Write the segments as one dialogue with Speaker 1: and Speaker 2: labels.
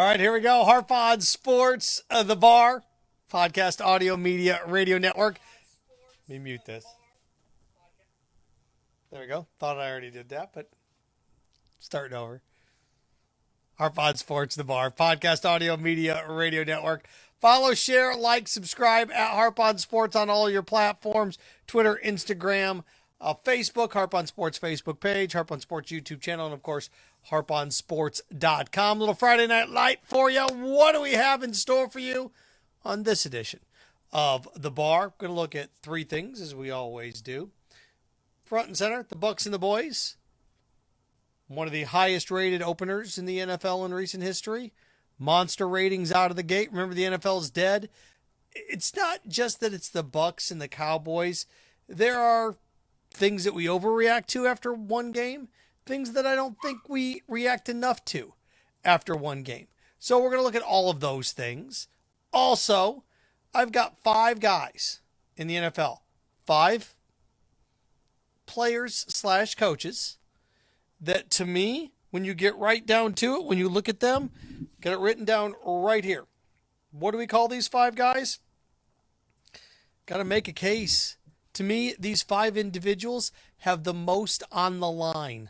Speaker 1: All right, here we go. Harp on Sports, The Bar, podcast, audio, media, radio network. Let me mute this. There we go. Thought I already did that, but starting over. Harp on Sports, The Bar, podcast, audio, media, radio network. Follow, share, like, subscribe at Harp on Sports on all your platforms, Twitter, Instagram, Facebook, Harp on Sports Facebook page, Harp on Sports YouTube channel, and, of course, harponsports.com. Little Friday Night Light for you. What do we have in store for you on this edition of The Bar? Going to look at three things, as we always do. Front and center, the Bucs and the boys. One of the highest rated openers in the NFL in recent history. Monster ratings out of the gate. Remember, the NFL is dead. It's not just that it's the Bucs and the Cowboys. There are things that we overreact to after one game. Things that I don't think we react enough to after one game. So we're going to look at all of those things. Also, I've got 5 guys in the NFL. 5 players/coaches that, to me, when you get right down to it, when you look at them, got it written down right here. What do we call these 5 guys? Got to make a case. To me, these 5 individuals have the most on the line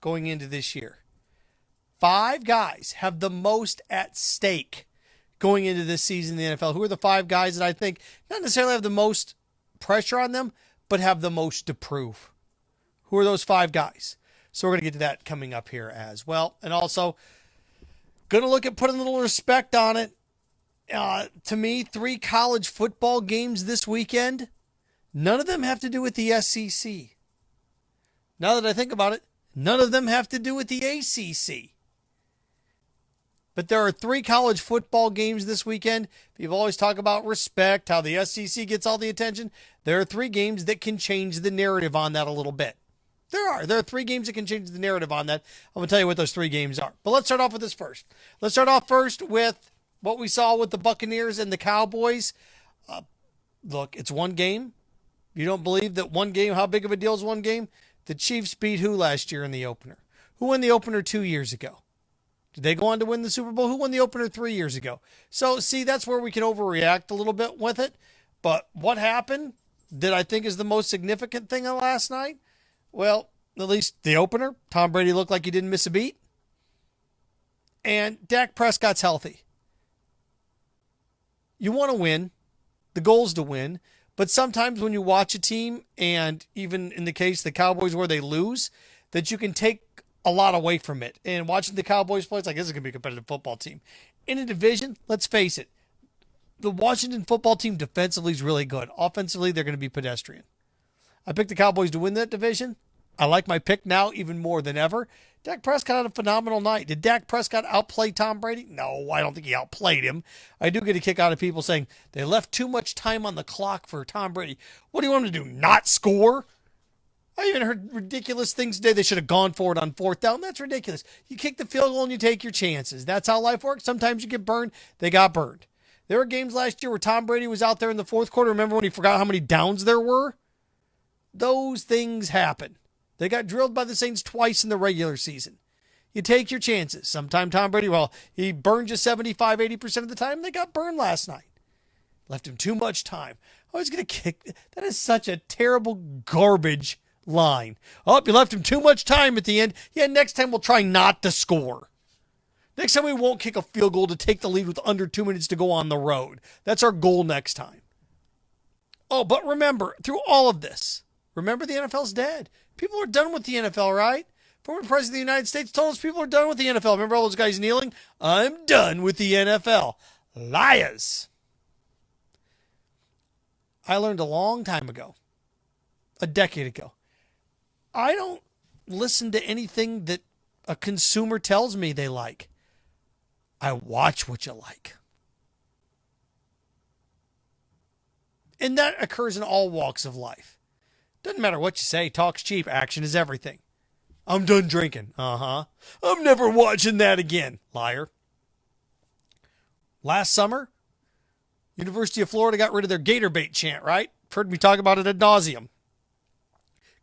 Speaker 1: going into this year. 5 guys have the most at stake going into this season in the NFL. Who are the 5 guys that I think not necessarily have the most pressure on them, but have the most to prove? Who are those 5 guys? So we're going to get to that coming up here as well. And also, going to look at putting a little respect on it. To me, 3 college football games this weekend. None of them have to do with the SEC. Now that I think about it, none of them have to do with the ACC. But there are 3 college football games this weekend. People always talk about respect, how the SEC gets all the attention. There are 3 games that can change the narrative on that a little bit. There are 3 games that can change the narrative on that. I'm going to tell you what those 3 games are. But let's start off with this first. Let's start off first with what we saw with the Buccaneers and the Cowboys. Look, it's one game. You don't believe that one game, how big of a deal is one game? The Chiefs beat who last year in the opener? Who won the opener 2 years ago? Did they go on to win the Super Bowl? Who won the opener 3 years ago? So, see, that's where we can overreact a little bit with it. But what happened that I think is the most significant thing of last night? Well, at least the opener, Tom Brady looked like he didn't miss a beat. And Dak Prescott's healthy. You want to win. The goal's to win. But sometimes when you watch a team, and even in the case of the Cowboys where they lose, that you can take a lot away from it. And watching the Cowboys play, it's like, this is going to be a competitive football team. In a division, let's face it, the Washington football team defensively is really good. Offensively, they're going to be pedestrian. I picked the Cowboys to win that division. I like my pick now even more than ever. Dak Prescott had a phenomenal night. Did Dak Prescott outplay Tom Brady? No, I don't think he outplayed him. I do get a kick out of people saying they left too much time on the clock for Tom Brady. What do you want him to do, not score? I even heard ridiculous things today. They should have gone for it on 4th down. That's ridiculous. You kick the field goal and you take your chances. That's how life works. Sometimes you get burned. They got burned. There were games last year where Tom Brady was out there in the 4th quarter. Remember when he forgot how many downs there were? Those things happen. They got drilled by the Saints twice in the regular season. You take your chances. Sometimes Tom Brady, he burned you 75, 80% of the time. They got burned last night. Left him too much time. I was going to kick. That is such a terrible garbage line. Oh, you left him too much time at the end. Yeah, next time we'll try not to score. Next time we won't kick a field goal to take the lead with under 2 minutes to go on the road. That's our goal next time. Oh, but remember, through all of this, remember the NFL's dead. People are done with the NFL, right? Former President of the United States told us people are done with the NFL. Remember all those guys kneeling? I'm done with the NFL. Liars. I learned a long time ago, a decade ago, I don't listen to anything that a consumer tells me they like. I watch what you like. And that occurs in all walks of life. Doesn't matter what you say. Talk's cheap. Action is everything. I'm done drinking. I'm never watching that again. Liar. Last summer, University of Florida got rid of their Gator bait chant, right? Heard me talk about it ad nauseum.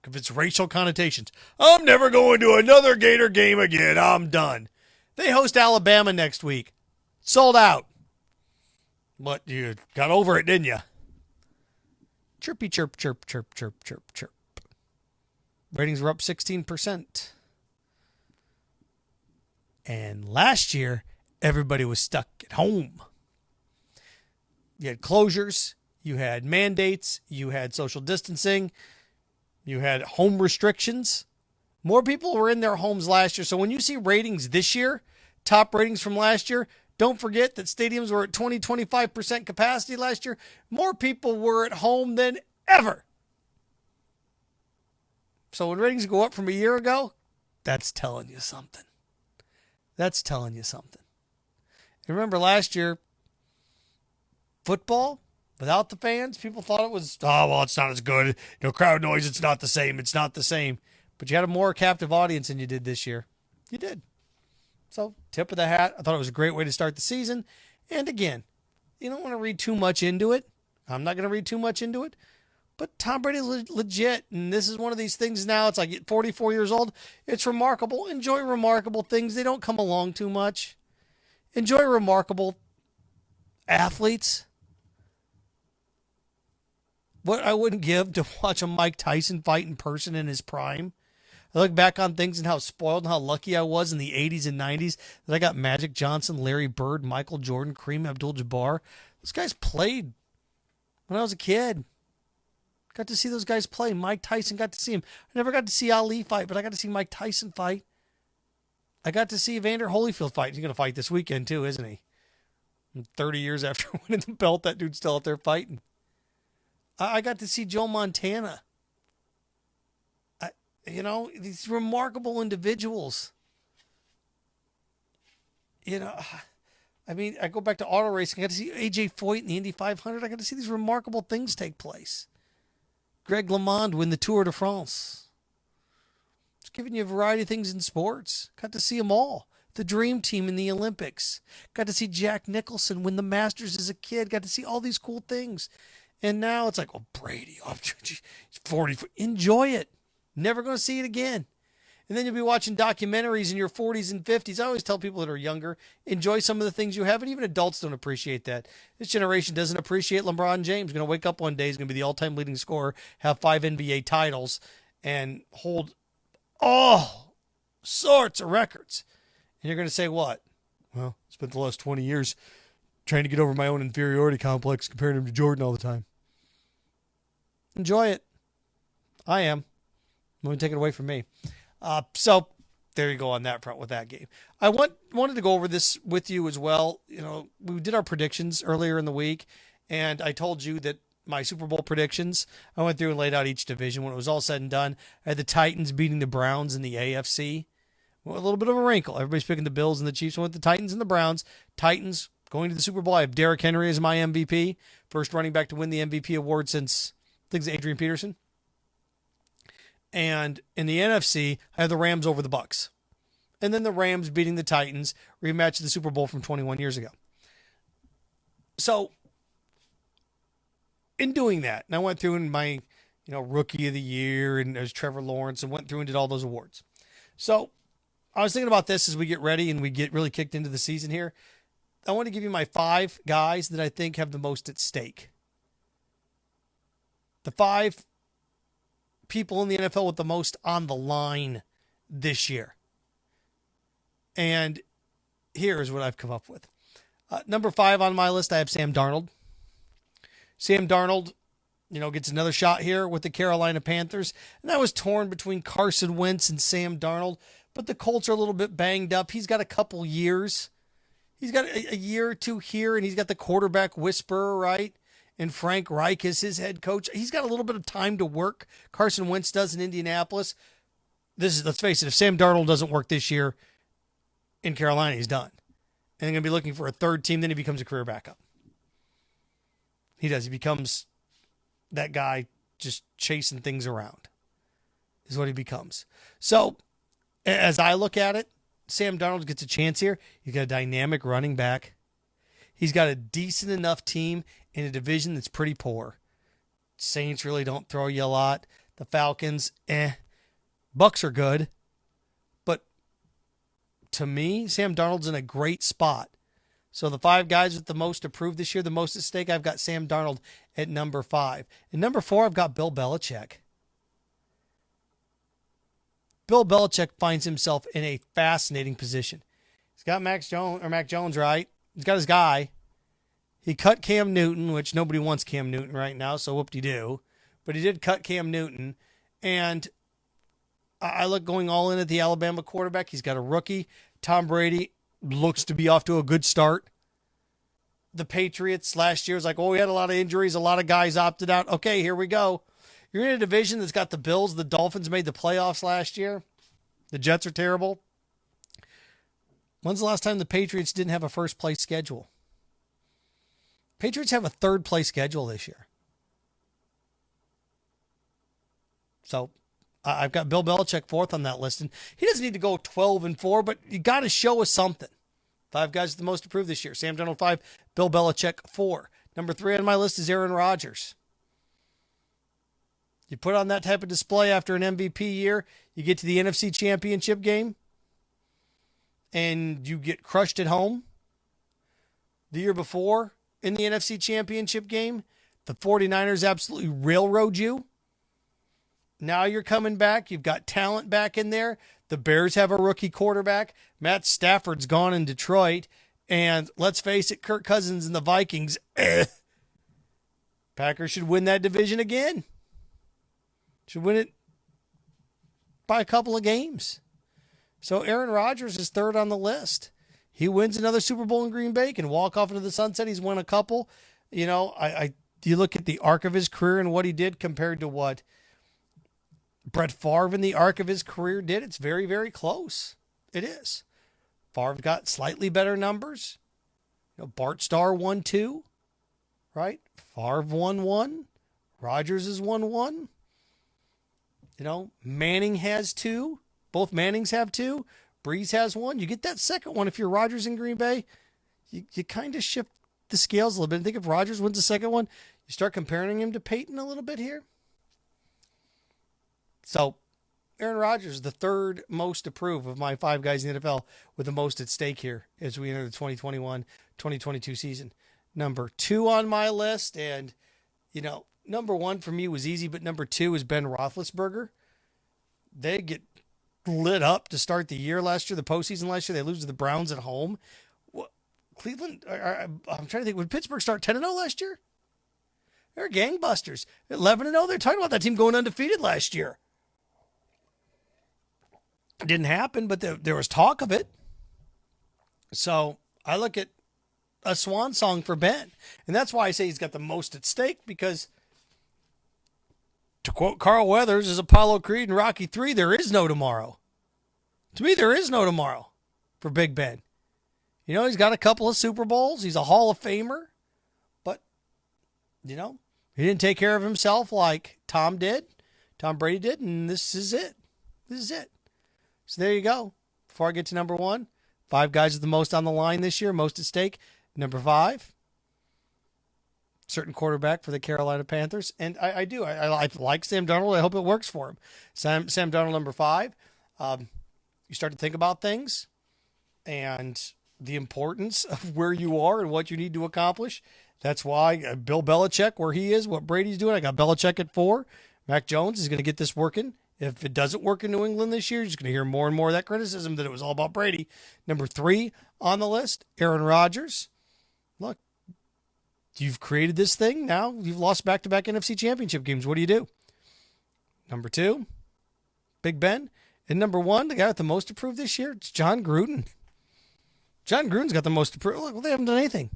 Speaker 1: If it's racial connotations. I'm never going to another Gator game again. I'm done. They host Alabama next week. Sold out. But you got over it, didn't you? Chirpy chirp, chirp, chirp, chirp, chirp, chirp. Ratings were up 16%. And last year, everybody was stuck at home. You had closures, you had mandates, you had social distancing, you had home restrictions. More people were in their homes last year. So when you see ratings this year, top ratings from last year, don't forget that stadiums were at 25% capacity last year. More people were at home than ever. So when ratings go up from a year ago, that's telling you something. That's telling you something. And remember last year, football, without the fans, people thought it was, oh, well, it's not as good. Crowd noise, it's not the same. It's not the same. But you had a more captive audience than you did this year. You did. So, tip of the hat. I thought it was a great way to start the season. And again, you don't want to read too much into it. I'm not going to read too much into it. But Tom Brady's legit. And this is one of these things now. It's like at 44 years old. It's remarkable. Enjoy remarkable things. They don't come along too much. Enjoy remarkable athletes. What I wouldn't give to watch a Mike Tyson fight in person in his prime. I look back on things and how spoiled and how lucky I was in the 80s and 90s that I got Magic Johnson, Larry Bird, Michael Jordan, Kareem Abdul-Jabbar. Those guys played when I was a kid. Got to see those guys play. Mike Tyson, got to see him. I never got to see Ali fight, but I got to see Mike Tyson fight. I got to see Evander Holyfield fight. He's going to fight this weekend too, isn't he? And 30 years after winning the belt, that dude's still out there fighting. I got to see Joe Montana. These remarkable individuals. I go back to auto racing. I got to see A.J. Foyt in the Indy 500. I got to see these remarkable things take place. Greg LeMond win the Tour de France. It's giving you a variety of things in sports. Got to see them all. The Dream Team in the Olympics. Got to see Jack Nicholson win the Masters as a kid. Got to see all these cool things. And now it's like, Brady, he's 40. Enjoy it. Never going to see it again. And then you'll be watching documentaries in your 40s and 50s. I always tell people that are younger, enjoy some of the things you have, and even adults don't appreciate that. This generation doesn't appreciate LeBron James. Going to wake up one day, he's going to be the all-time leading scorer, have 5 NBA titles, and hold all sorts of records. And you're going to say what? Well, I spent the last 20 years trying to get over my own inferiority complex, comparing him to Jordan all the time. Enjoy it. I am. I'm going to take it away from me. So there you go on that front with that game. I wanted to go over this with you as well. We did our predictions earlier in the week, and I told you that my Super Bowl predictions, I went through and laid out each division. When it was all said and done, I had the Titans beating the Browns in the AFC. Well, a little bit of a wrinkle. Everybody's picking the Bills and the Chiefs. I went with the Titans and the Browns. Titans going to the Super Bowl. I have Derrick Henry as my MVP. First running back to win the MVP award since, I think it's Adrian Peterson. And in the NFC, I have the Rams over the Bucs. And then the Rams beating the Titans, rematch of the Super Bowl from 21 years ago. So, in doing that, and I went through in my, Rookie of the Year, and there's Trevor Lawrence, and went through and did all those awards. So, I was thinking about this as we get ready and we get really kicked into the season here. I want to give you my 5 guys that I think have the most at stake. The 5 people in the NFL with the most on the line this year. And here's what I've come up with. Number 5 on my list, I have Sam Darnold. Sam Darnold, gets another shot here with the Carolina Panthers. And I was torn between Carson Wentz and Sam Darnold, but the Colts are a little bit banged up. He's got a couple years. He's got a year or two here, and he's got the quarterback whisperer, right? And Frank Reich is his head coach. He's got a little bit of time to work. Carson Wentz does in Indianapolis. Let's face it, if Sam Darnold doesn't work this year in Carolina, he's done. And they're going to be looking for a third team, then he becomes a career backup. He does. He becomes that guy just chasing things around is what he becomes. So, as I look at it, Sam Darnold gets a chance here. He's got a dynamic running back. He's got a decent enough team in a division that's pretty poor. Saints really don't throw you a lot. The Falcons, Bucs are good. But to me, Sam Darnold's in a great spot. So the 5 guys with the most approved this year, the most at stake, I've got Sam Darnold at number 5. And number 4, I've got Bill Belichick. Bill Belichick finds himself in a fascinating position. He's got Mac Jones, right? He's got his guy. He cut Cam Newton, which nobody wants Cam Newton right now, so whoop-de-doo. But he did cut Cam Newton. And I look going all in at the Alabama quarterback. He's got a rookie. Tom Brady looks to be off to a good start. The Patriots last year was like, we had a lot of injuries. A lot of guys opted out. Okay, here we go. You're in a division that's got the Bills. The Dolphins made the playoffs last year. The Jets are terrible. When's the last time the Patriots didn't have a first-place schedule? Patriots have a third-place schedule this year. So I've got Bill Belichick 4th on that list. And he doesn't need to go 12-4, but you got to show us something. 5 guys the most approved this year. Sam Darnold 5, Bill Belichick 4. Number 3 on my list is Aaron Rodgers. You put on that type of display after an MVP year, you get to the NFC Championship game, and you get crushed at home. The year before, in the NFC Championship game, the 49ers absolutely railroad you. Now you're coming back. You've got talent back in there. The Bears have a rookie quarterback. Matt Stafford's gone in Detroit. And let's face it, Kirk Cousins and the Vikings, Packers should win that division again. Should win it by a couple of games. So Aaron Rodgers is 3rd on the list. He wins another Super Bowl in Green Bay, can walk off into the sunset. He's won a couple. You know, you look at the arc of his career and what he did compared to what Brett Favre in the arc of his career did. It's very, very close. It is. Favre got slightly better numbers. You know, Bart Starr won 2, right? Favre won 1. Rodgers has won 1. You know, Manning has 2. Both Mannings have 2. Breeze has 1. You get that second one if you're Rodgers in Green Bay. You kind of shift the scales a little bit. I think if Rodgers wins the second one, you start comparing him to Peyton a little bit here. So, Aaron Rodgers, the 3rd most approved of my 5 guys in the NFL with the most at stake here as we enter the 2021-2022 season. Number 2 on my list, and, you know, number 1 for me was easy, but number 2 is Ben Roethlisberger. They get lit up to start the year last year, the postseason last year. They lose to the Browns at home. Cleveland, I'm trying to think, would Pittsburgh start 10-0 last year? They're gangbusters. 11-0, they're talking about that team going undefeated last year. It didn't happen, but there was talk of it. So I look at a swan song for Ben. And that's why I say he's got the most at stake, because to quote Carl Weathers as Apollo Creed in Rocky III, there is no tomorrow. To me, there is no tomorrow for Big Ben. You know, he's got a couple of Super Bowls. He's a Hall of Famer. But, you know, he didn't take care of himself like Tom Brady did, and this is it. This is it. So there you go. Before I get to number 1, 5 guys with the most on the line this year, most at stake. Number 5, certain quarterback for the Carolina Panthers. And I like Sam Darnold. I hope it works for him. Sam Darnold, number 5. You start to think about things and the importance of where you are and what you need to accomplish. That's why Bill Belichick, where he is, what Brady's doing. I got Belichick at 4. Mac Jones is going to get this working. If it doesn't work in New England this year, you're just going to hear more and more of that criticism that it was all about Brady. Number 3 on the list, Aaron Rodgers. Look, you've created this thing. Now you've lost back-to-back NFC Championship games. What do you do? Number 2, Big Ben. And number 1, the guy with the most approved this year, it's John Gruden. John Gruden's got the most approved. Look, they haven't done anything.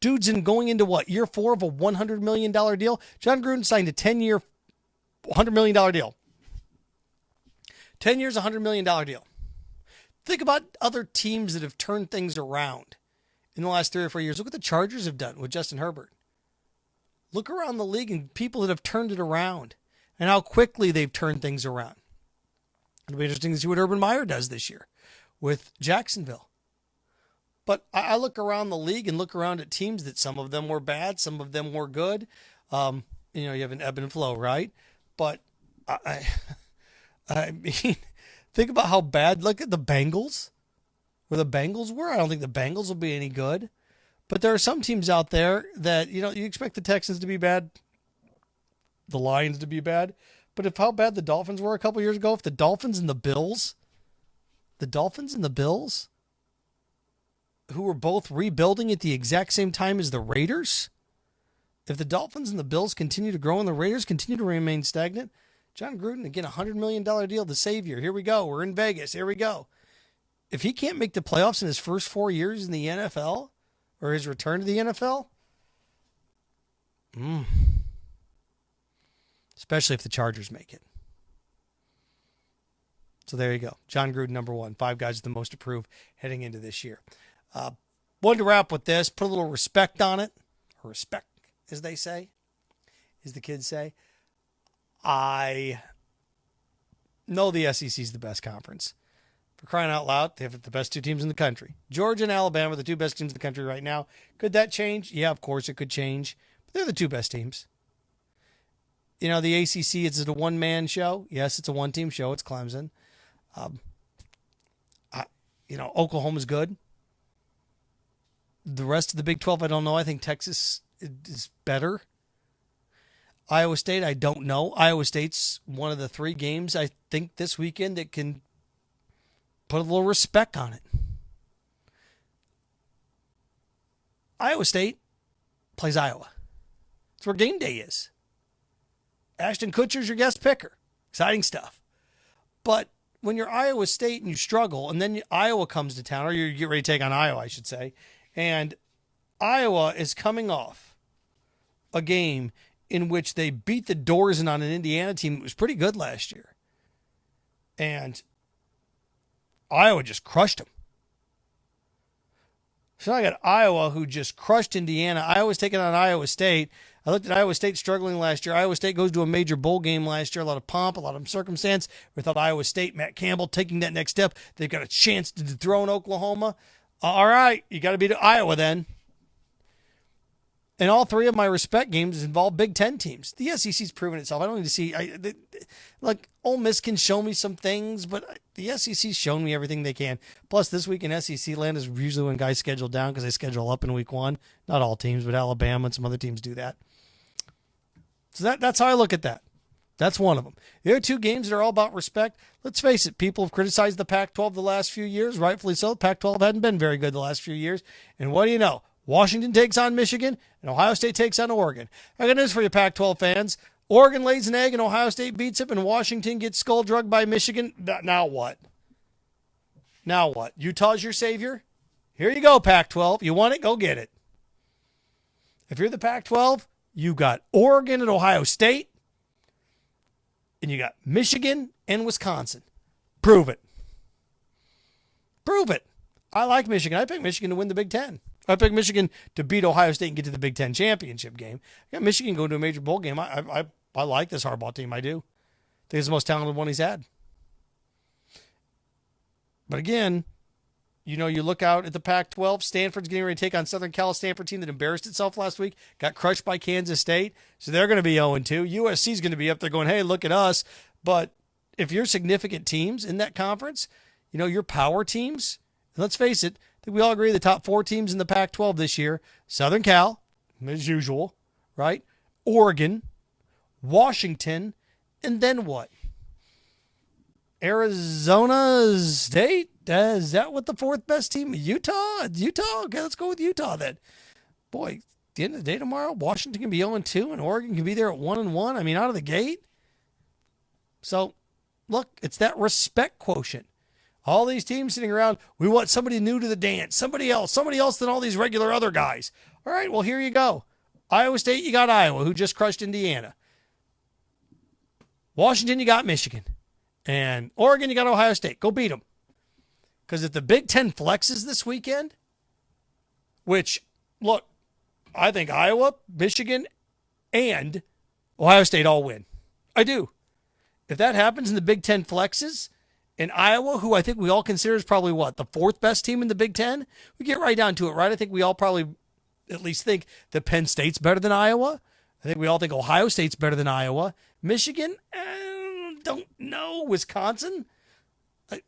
Speaker 1: Dude's going into what, year 4 of a $100 million deal? John Gruden signed a 10-year, $100 million deal. 10 years, $100 million deal. Think about other teams that have turned things around in the last 3 or 4 years. Look what the Chargers have done with Justin Herbert. Look around the league and people that have turned it around and how quickly they've turned things around. It'll be interesting to see what Urban Meyer does this year with Jacksonville. But I look around the league and look around at teams that some of them were bad, some of them were good. You have an ebb and flow, right? But I mean, think about how bad. Look at the Bengals. where the Bengals were. I don't think the Bengals will be any good. But there are some teams out there that, you expect the Texans to be bad, the Lions to be bad. But if how bad the Dolphins were a couple years ago, if the Dolphins and the Bills, who were both rebuilding at the exact same time as the Raiders, if the Dolphins and the Bills continue to grow and the Raiders continue to remain stagnant, John Gruden, again, $100 million deal, the savior. Here we go. We're in Vegas. Here we go. If he can't make the playoffs in his first 4 years in the NFL, or his return to the NFL, especially if the Chargers make it. So there you go. John Gruden, number one. 5 guys with the most approved heading into this year. Wanted to wrap with this. Put a little respect on it. Or respect, as they say. As the kids say. I know the SEC is the best conference. For crying out loud, they have the best 2 teams in the country. Georgia and Alabama are the 2 best teams in the country right now. Could that change? Yeah, of course it could change. But they're the 2 best teams. The ACC, is it a one-man show? Yes, it's a one-team show. It's Clemson. Oklahoma's good. The rest of the Big 12, I don't know. I think Texas is better. Iowa State, I don't know. Iowa State's one of the 3 games, I think, this weekend that can put a little respect on it. Iowa State plays Iowa. That's where game day is. Ashton Kutcher's your guest picker. Exciting stuff. But when you're Iowa State and you struggle, and then Iowa comes to town, or you get ready to take on Iowa, I should say, and Iowa is coming off a game in which they beat the doors in on an Indiana team that was pretty good last year. And Iowa just crushed them. So I got Iowa, who just crushed Indiana. Iowa's taking on Iowa State. I looked at Iowa State struggling last year. Iowa State goes to a major bowl game last year. A lot of pomp, a lot of circumstance. Without Iowa State, Matt Campbell taking that next step. They've got a chance to dethrone Oklahoma. All right, you got to beat Iowa then. And all 3 of my respect games involve Big Ten teams. The SEC's proven itself. I don't need to see. Ole Miss can show me some things, but the SEC's shown me everything they can. Plus, this week in SEC land is usually when guys schedule down because they schedule up in week 1. Not all teams, but Alabama and some other teams do that. So that's how I look at that. That's one of them. The other 2 games that are all about respect. Let's face it, people have criticized the Pac-12 the last few years. Rightfully so. The Pac-12 hadn't been very good the last few years. And what do you know? Washington takes on Michigan, and Ohio State takes on Oregon. I got news for you, Pac-12 fans. Oregon lays an egg, and Ohio State beats it, and Washington gets skull-drugged by Michigan. Now what? Now what? Utah's your savior? Here you go, Pac-12. You want it? Go get it. If you're the Pac-12, you got Oregon and Ohio State, and you got Michigan and Wisconsin. Prove it. Prove it. I like Michigan. I picked Michigan to win the Big Ten. I picked Michigan to beat Ohio State and get to the Big Ten championship game. I got Michigan going to a major bowl game. I like this Harbaugh team. I do. I think it's the most talented one he's had. But again, you look out at the Pac-12. Stanford's getting ready to take on Southern Cal. Stanford team that embarrassed itself last week. Got crushed by Kansas State. So they're going to be 0-2. USC's going to be up there going, hey, look at us. But if you're significant teams in that conference, your power teams, let's face it, I think we all agree the top 4 teams in the Pac-12 this year, Southern Cal, as usual, right? Oregon, Washington, and then what? Arizona State? Is that what the 4th best team? Utah? Okay, let's go with Utah then. Boy, at the end of the day tomorrow, Washington can be 0-2 and Oregon can be there at 1-1. I mean, out of the gate. So, look, it's that respect quotient. All these teams sitting around, we want somebody new to the dance, somebody else than all these regular other guys. All right, well, here you go. Iowa State, you got Iowa, who just crushed Indiana. Washington, you got Michigan. And Oregon, you got Ohio State. Go beat them. Because if the Big Ten flexes this weekend, which, look, I think Iowa, Michigan, and Ohio State all win. I do. If that happens and the Big Ten flexes, and Iowa, who I think we all consider is probably the 4th best team in the Big Ten, we get right down to it, right? I think we all probably at least think that Penn State's better than Iowa. I think we all think Ohio State's better than Iowa. Michigan, don't know. Wisconsin,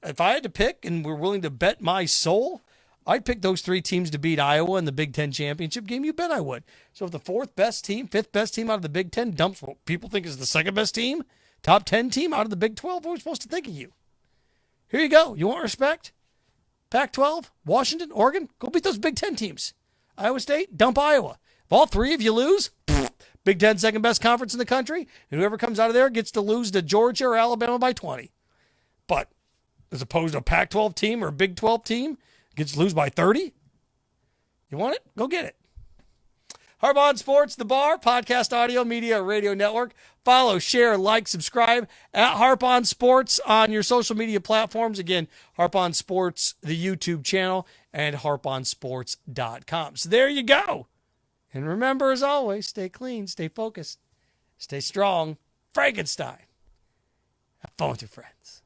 Speaker 1: If I had to pick and we're willing to bet my soul, I'd pick those 3 teams to beat Iowa in the Big Ten championship game. You bet I would. So if the 4th best team, 5th best team out of the Big Ten dumps what people think is the 2nd best team, top 10 team out of the Big 12, what are we supposed to think of you? Here you go. You want respect? Pac-12, Washington, Oregon, go beat those Big Ten teams. Iowa State, dump Iowa. If all 3 of you lose, Big Ten, 2nd best conference in the country, and whoever comes out of there gets to lose to Georgia or Alabama by 20. But as opposed to a Pac-12 team or a Big 12 team gets to lose by 30, you want it? Go get it. Harbaugh on Sports, The Bar, podcast, audio, media, radio network. Follow, share, like, subscribe at Harp on Sports on your social media platforms. Again, Harp on Sports, the YouTube channel, and harponsports.com. So there you go. And remember, as always, stay clean, stay focused, stay strong. Frankenstein. Have fun with your friends.